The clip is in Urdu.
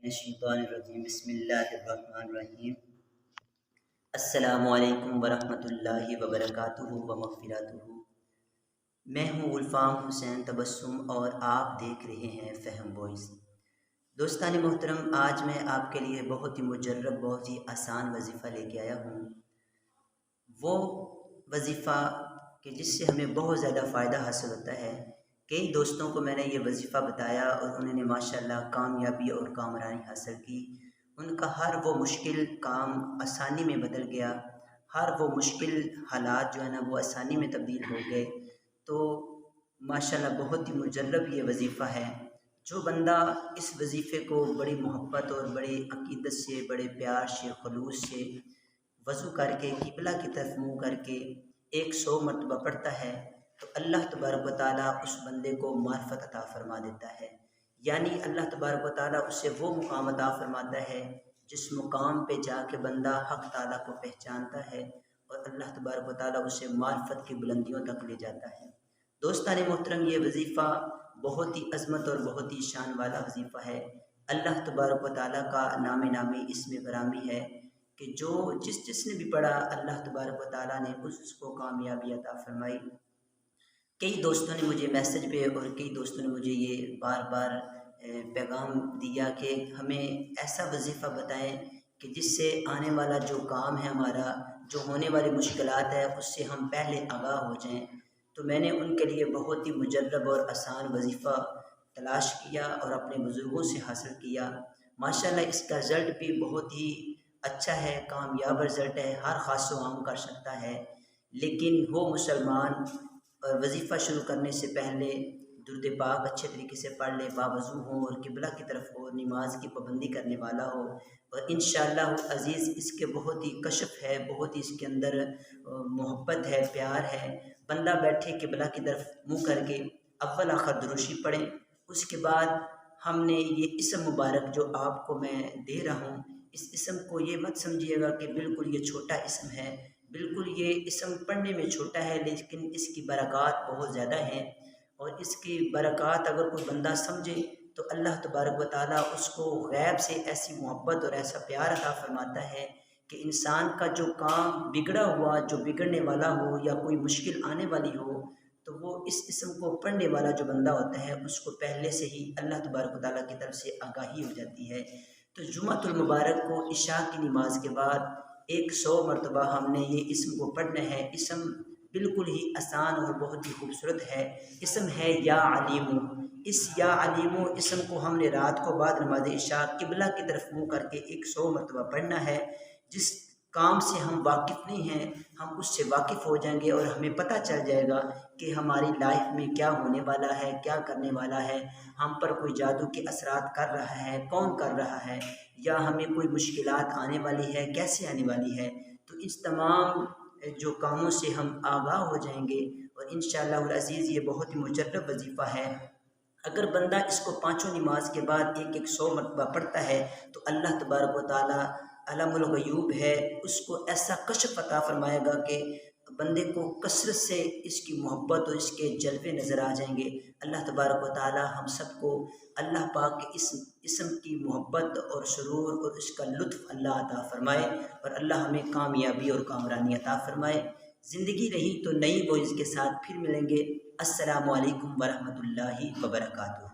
الشیطان الرجیم بسم اللہ الرحمن الرحیم۔ السلام علیکم ورحمۃ اللہ وبرکاتہ و مغفراتہ۔ میں ہوں الفام حسین تبسم اور آپ دیکھ رہے ہیں فہم وائس۔ دوستان محترم، آج میں آپ کے لیے بہت ہی مجرب، بہت ہی آسان وظیفہ لے کے آیا ہوں۔ وہ وظیفہ کہ جس سے ہمیں بہت زیادہ فائدہ حاصل ہوتا ہے۔ کئی دوستوں کو میں نے یہ وظیفہ بتایا اور انہوں نے ماشاءاللہ کامیابی اور کامرانی حاصل کی۔ ان کا ہر وہ مشکل کام آسانی میں بدل گیا، ہر وہ مشکل حالات جو ہے نا وہ آسانی میں تبدیل ہو گئے۔ تو ماشاءاللہ بہت ہی مجرب یہ وظیفہ ہے۔ جو بندہ اس وظیفے کو بڑی محبت اور بڑی عقیدت سے، بڑے پیار سے، خلوص سے وضو کر کے قبلہ کی طرف منہ کر کے 100 مرتبہ پڑھتا ہے تو اللہ تبارک و تعالیٰ اس بندے کو معرفت عطا فرما دیتا ہے۔ یعنی اللہ تبارک و تعالیٰ اسے وہ مقام عطا فرماتا ہے جس مقام پہ جا کے بندہ حق تعالیٰ کو پہچانتا ہے اور اللہ تبارک و تعالیٰ اسے معرفت کی بلندیوں تک لے جاتا ہے۔ دوستان محترم، یہ وظیفہ بہت ہی عظمت اور بہت ہی شان والا وظیفہ ہے۔ اللہ تبارک و تعالیٰ کا نام نامی اسم گرامی ہے کہ جو جس نے بھی پڑھا اللہ تبارک و تعالیٰ نے اس کو کامیابی عطا فرمائی۔ کئی دوستوں نے مجھے میسج پہ اور کئی دوستوں نے مجھے یہ بار بار پیغام دیا کہ ہمیں ایسا وظیفہ بتائیں کہ جس سے آنے والا جو کام ہے ہمارا، جو ہونے والی مشکلات ہے اس سے ہم پہلے آگاہ ہو جائیں۔ تو میں نے ان کے لیے بہت ہی مجرب اور آسان وظیفہ تلاش کیا اور اپنے بزرگوں سے حاصل کیا۔ ماشاءاللہ اس کا رزلٹ بھی بہت ہی اچھا ہے، کامیاب رزلٹ ہے، ہر خاص و عام کر سکتا ہے۔ لیکن وہ مسلمان وظیفہ شروع کرنے سے پہلے درود پاک اچھے طریقے سے پڑھ لے، باوضو ہو اور قبلہ کی طرف ہو، نماز کی پابندی کرنے والا ہو، اور انشاءاللہ عزیز اس کے بہت ہی کشف ہے، بہت ہی اس کے اندر محبت ہے، پیار ہے۔ بندہ بیٹھے قبلہ کی طرف منہ کر کے اول آخر دروشی پڑھیں۔ اس کے بعد ہم نے یہ اسم مبارک جو آپ کو میں دے رہا ہوں، اس اسم کو یہ مت سمجھیے گا کہ بالکل یہ چھوٹا اسم ہے۔ بالکل یہ اسم پڑھنے میں چھوٹا ہے لیکن اس کی برکات بہت زیادہ ہیں، اور اس کی برکات اگر کوئی بندہ سمجھے تو اللہ تبارک و تعالیٰ اس کو غیب سے ایسی محبت اور ایسا پیار عطا فرماتا ہے کہ انسان کا جو کام بگڑا ہوا، جو بگڑنے والا ہو یا کوئی مشکل آنے والی ہو، تو وہ اس اسم کو پڑھنے والا جو بندہ ہوتا ہے اس کو پہلے سے ہی اللہ تبارک و تعالیٰ کی طرف سے آگاہی ہو جاتی ہے۔ تو جمعۃ المبارک کو عشاء کی نماز کے بعد 100 مرتبہ ہم نے یہ اسم کو پڑھنا ہے۔ اسم بالکل ہی آسان اور بہت ہی خوبصورت ہے۔ اسم ہے یا علیم۔ اس یا علیم اسم کو ہم نے رات کو بعد نماز عشاء قبلہ کی طرف منہ کر کے 100 مرتبہ پڑھنا ہے۔ جس کام سے ہم واقف نہیں ہیں ہم اس سے واقف ہو جائیں گے اور ہمیں پتہ چل جائے گا کہ ہماری لائف میں کیا ہونے والا ہے، کیا کرنے والا ہے، ہم پر کوئی جادو کے اثرات کر رہا ہے، کون کر رہا ہے، یا ہمیں کوئی مشکلات آنے والی ہے، کیسے آنے والی ہے۔ تو اس تمام جو کاموں سے ہم آگاہ ہو جائیں گے، اور انشاءاللہ العزیز یہ بہت ہی مجرب وظیفہ ہے۔ اگر بندہ اس کو 5 نماز کے بعد 100 مرتبہ پڑھتا ہے تو اللہ تبارک و تعالیٰ علم الغیوب ہے، اس کو ایسا کشف عطا فرمائے گا کہ بندے کو کثرت سے اس کی محبت اور اس کے جلوے نظر آ جائیں گے۔ اللہ تبارک و تعالیٰ ہم سب کو اللہ پاک کے اس اسم کی محبت اور سرور اور اس کا لطف اللہ عطا فرمائے، اور اللہ ہمیں کامیابی اور کامرانی عطا فرمائے۔ زندگی رہی تو نئی وائس کے ساتھ پھر ملیں گے۔ السلام علیکم ورحمۃ اللہ وبرکاتہ۔